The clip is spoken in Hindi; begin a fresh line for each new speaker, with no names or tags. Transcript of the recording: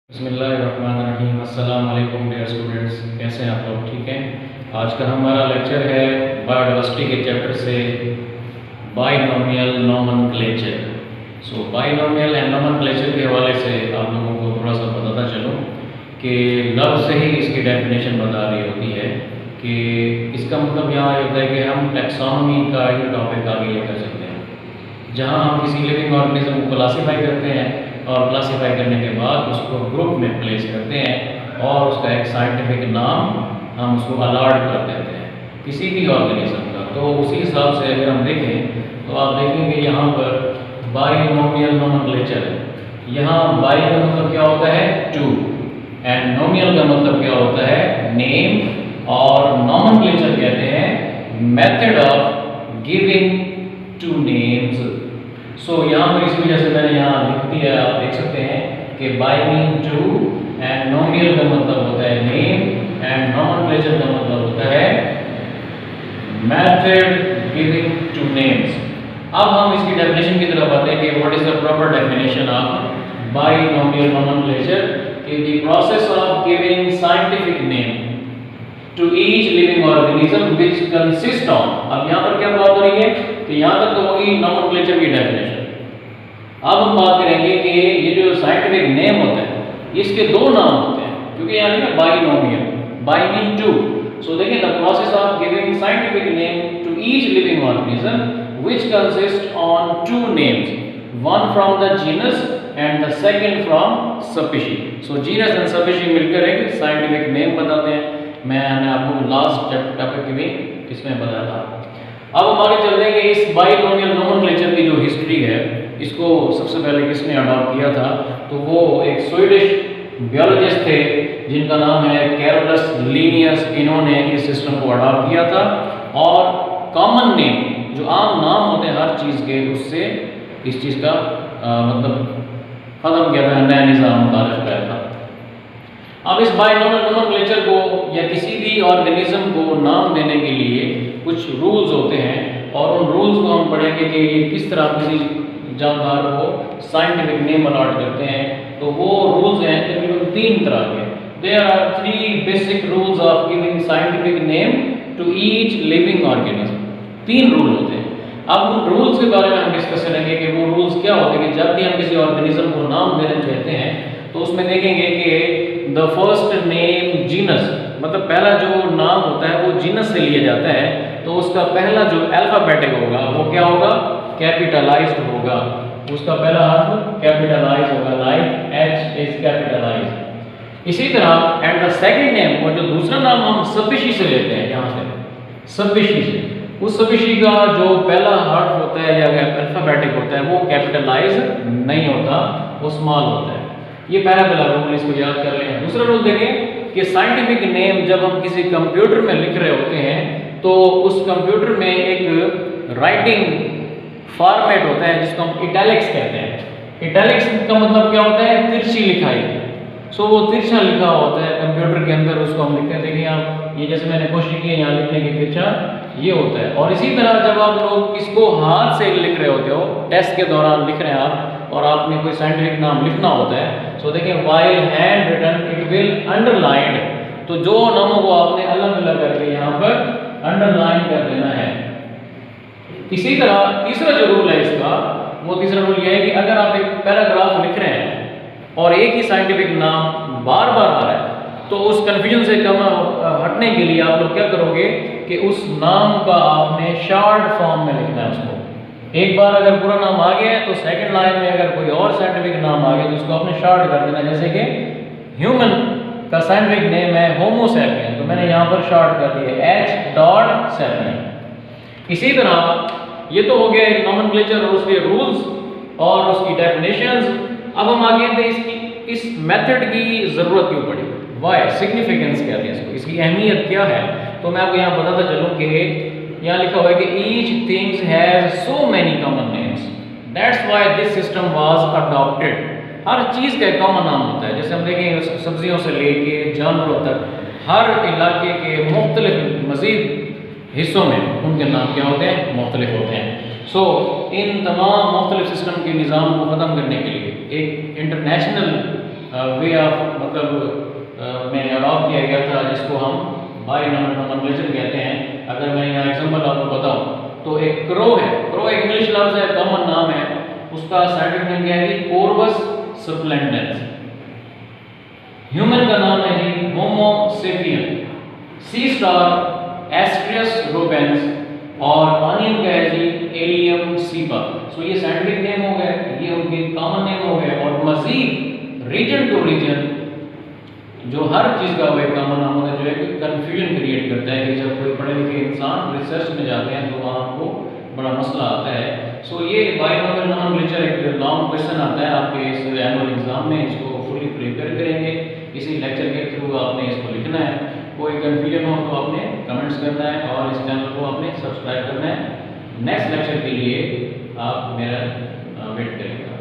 बिस्मिल्लाहिर्रहमानिर्रहीम। अस्सलाम वालेकुम डियर स्टूडेंट्स, कैसे हैं आप लोग? ठीक हैं। आज का हमारा लेक्चर है बायोडाइवर्सिटी के चैप्टर से binomial nomenclature. Binomial and nomenclature के हवाले से आप लोगों को थोड़ा सा बताता चलूँ कि लफ्ज़ से ही इसकी डेफिनेशन बता रही होती है कि इसका मतलब यहाँ ये होता है कि हम टैक्सोनॉमी का ही टॉपिक आगे लेकर चलते हैं, जहाँ हम किसी लिविंग ऑर्गेनिज्म को क्लासीफाई करते हैं और क्लासीफाई करने के बाद उसको ग्रुप में प्लेस करते हैं और उसका एक साइंटिफिक नाम हम उसको अलॉट कर देते हैं किसी भी ऑर्गेनिज्म का। तो उसी हिसाब से अगर हम देखें तो आप देखेंगे यहाँ पर बाइनोमियल नोमेनक्लेचर है। यहाँ बाई का मतलब क्या होता है? टू, एंड नोमियल का मतलब क्या होता है? नेम, और नोमेनक्लेचर कहते हैं method of giving two names. यहाँ पर इस वजह से मैंने यहाँ लिख दिया, आप देख सकते हैं कि बाई मीन टू, एंड नोमियल का मतलब होता है नेम, एंड नोमेनक्लेचर का मतलब होता है मेथड गिविंग टू नेम्स। अब हम इसकी डेफिनेशन की तरफ आते हैं कि what is the proper definition of binomial nomenclature, कि the process of giving scientific name to each living organism which consist on. अब यहाँ पर क्या बात हो रही है कि यहाँ तक तो होगी नोमेनक्लेचर की डेफिनेशन। अब हम बात करेंगे कि ये जो साइंटिफिक नेम होता है इसके दो नाम होते हैं, क्योंकि यहाँ लिखा बाइनोमियल, बाई मीन टू। देखिए the process of giving scientific name to each living organism which consist on two names, one from the genus and the second from species. Genus and species मिलकर एक साइंटिफिक नेम बताते हैं। मैंने आपको लास्ट टॉपिक की भी इसमें बताया था। अब हम आगे चलते हैं कि इस बाइनोमियल नोमेनक्लेचर की जो हिस्ट्री है इसको सबसे पहले किसने अडॉप्ट किया था, तो वो एक स्वीडिश बियोलॉजिस्ट थे जिनका नाम है कैरोलस लिनियस। इन्होंने इस सिस्टम को अडॉप्ट किया था और कॉमन नेम, जो आम नाम होते हैं हर चीज़ के, उससे इस चीज़ का मतलब ख़त्म किया था, नया निज़ाम मुतारिफ किया था। अब इस बाइनोमियल नोमेनक्लेचर को या किसी भी ऑर्गेनिज्म को नाम देने के लिए कुछ रूल्स होते हैं, और उन रूल्स को हम पढ़ेंगे कि ये किस तरह किसी जानदार को साइंटिफिक नेम अलॉट करते हैं। तो वो रूल्स हैं तकरीबन तीन तरह के। There are three basic rules of giving scientific name to each living organism. तीन रूल होते हैं। अब उन रूल्स के बारे में हम डिस्कस करेंगे कि वो रूल्स क्या होते हैं कि जब भी हम किसी ऑर्गेनिज्म को नाम देना चाहते हैं तो उसमें देखेंगे कि द फर्स्ट नेम जीनस, मतलब पहला जो नाम होता है वो जीनस से लिया जाता है, तो उसका पहला जो अल्फाबेटिक होगा वो क्या होगा? कैपिटलाइज्ड होगा। उसका पहला हर्फ कैपिटलाइज होगा, लाइक एच इज कैपिटलाइज्ड। इसी तरह एंड द सेकंड नेम, और जो दूसरा नाम हम स्पीशीज से लेते हैं, यहाँ से स्पीशीज, उस स्पीशीज का जो पहला हर्फ होता है या अल्फाबेटिक होता है वो कैपिटलाइज नहीं होता, वो स्मॉल होता है। ये पहला रूल, इसको याद कर लें। दूसरा रूल देखें कि साइंटिफिक नेम जब हम किसी कंप्यूटर में लिख रहे होते हैं तो उस कंप्यूटर में एक राइटिंग फॉर्मेट होता है जिसको हम इटैलिक्स कहते हैं। इटैलिक्स का मतलब क्या होता है? तिरछी लिखाई। वो तिरछा लिखा होता है कंप्यूटर के अंदर, उसको हम लिखते हैं। देखिए आप, ये जैसे मैंने कोशिश की है यहाँ लिखने की, तिरछा ये होता है। और इसी तरह जब आप लोग इसको हाथ से लिख रहे होते हो, टेस्ट के दौरान लिख रहे हैं आप, और आपने कोई साइंटिफिक नाम लिखना होता है, देखिए while hand written it will underlined. तो जो नामों को आपने अलग अलग करके यहाँ पर अंडरलाइन कर देना है। इसी तरह तीसरा जो रूल है इसका, वो तीसरा रूल ये है कि अगर आप एक पैराग्राफ लिख रहे हैं और एक ही साइंटिफिक नाम बार बार आ रहा है, तो उस कन्फ्यूजन से कम हटने के लिए आप लोग क्या करोगे कि उस नाम का आपने शॉर्ट फॉर्म में लिखना है उसको। एक बार अगर पूरा नाम आ गया है तो सेकंड लाइन में अगर कोई और साइंटिफिक नाम आ गया तो उसको आपने शॉर्ट कर देना। जैसे कि ह्यूमन का साइंटिफिक नेम है होमो सैपियन, तो मैंने यहाँ पर शॉर्ट कर दिया H.Sapien। इसी तरह ये तो हो गया एक नोमेनक्लेचर और उसके रूल्स और उसकी डेफिनेशंस। अब हम आगे थे इसकी इस मेथड की ज़रूरत क्यों पड़ी, वाई, सिग्निफिकेंस कहते हैं इसको, इसकी अहमियत क्या है। तो मैं आपको यहाँ बताता चलूँ कि यहाँ लिखा हुआ है कि each things has so many common names, that's why this system was adopted. हर चीज़ का एक कॉमन नाम होता है। जैसे हम देखेंगे सब्जियों से लेके जानवरों तक, हर इलाके के मुख्तलिफ मज़ीद हिस्सों में उनके नाम क्या होते हैं? मुख्तलिफ होते हैं। इन तमाम मुख्तलिफ सिस्टम के निज़ाम को ख़त्म करने के लिए एक इंटरनेशनल वे ऑफ मतलब में अडॉप्ट किया गया था, जिसको हम बाइनोमिनल कहते हैं। अगर मैं यहाँ एग्जांपल आपको बताऊँ तो एक क्रो है, क्रो एक इंग्लिश लफ्ज़ है, कॉमन नाम है, उसका साइंटिफिक नेम क्या है जी, कोर्वस स्प्लेंडेंस। ह्यूमन का नाम है जी होमो सेपियन। सी स्टार एस्ट्रियस रोपेंस और पानी का है जी एलियम सीपा। सो ये साइंटिफिक नेम हो गए, ये उनके कॉमन नेम हो गए। और मजीद रीजन टू रीजन जो हर चीज़ का वो एक कॉमन नाम होता है, जो है कि कन्फ्यूजन क्रिएट करता है कि जब कोई पढ़े लिखे इंसान रिसर्च में जाते हैं तो वहाँ को बड़ा मसला आता है। सो ये बाइनोमिनल नॉमेनक्लेचर एक लॉन्ग क्वेश्चन आता है आपके इस एनुअल एग्जाम में, इसको फुली प्रिपेयर करेंगे। इसी लेक्चर के थ्रू आपने इसको लिखना है। कोई कन्फ्यूजन हो तो आपने कमेंट्स करना है और इस चैनल को आपने सब्सक्राइब करना है। नेक्स्ट लेक्चर के लिए आप मेरा वेट करेंगे।